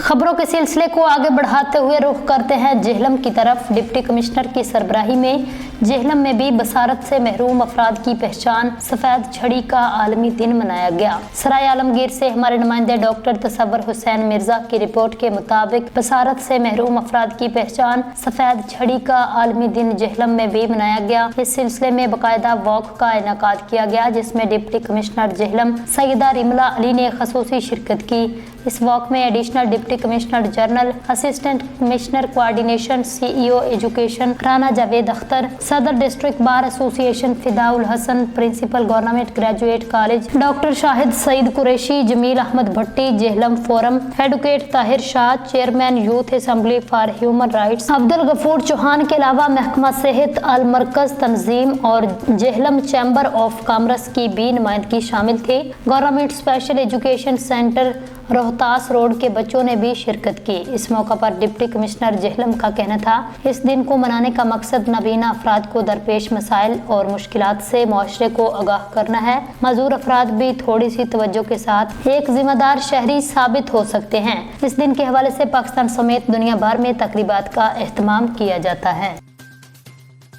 खबरों के सिलसिले को आगे बढ़ाते हुए रुख करते हैं जेहलम की तरफ। डिप्टी कमिश्नर की सरबराही में जेहलम में भी बसारत से महरूम अफराद की पहचान सफेद छड़ी का आलमी दिन मनाया गया। सराय आलमगीर से हमारे नुमाइंदे डॉक्टर तसव्वुर हुसैन मिर्जा की रिपोर्ट के मुताबिक बसारत से महरूम अफराद की पहचान सफेद छड़ी का आलमी दिन जेहलम में भी मनाया गया। इस सिलसिले में बाकायदा वॉक का इनेकाद किया गया, जिसमें डिप्टी कमिश्नर जेहलम सईदा रिमला अली ने खसूसी शिरकत की। इस वॉक में additional deputy commissioner general, assistant commissioner coordination, CEO education Rana Javed Akhtar, सदर district bar association Fidaul Hasan, principal government graduate college doctor Shahid Saeed Qureshi, Jameel Ahmad Bhatti, Jhelum forum, advocate Tahir Shah, chairman youth assembly for human rights Abdul Ghafoor Chauhan के अलावा महकमा सेहत, अल मरकज तंजीम और जेहलम चैम्बर ऑफ कॉमर्स की भी नुमाइंदगी शामिल थी। Government special education centre Rohtas road के बच्चों ने भी शिरकत की। इस मौका पर डिप्टी कमिश्नर जेहलम का कहना था, इस दिन को मनाने का मकसद नबीना अफराद को दरपेश मसाइल और मुश्किलात से मुआशरे को आगाह करना है। मजदूर अफराद भी थोड़ी सी तवज्जो के साथ एक जिम्मेदार शहरी साबित हो सकते हैं। इस दिन के हवाले से पाकिस्तान समेत दुनिया भर में तकरीबात का एहतमाम किया जाता है।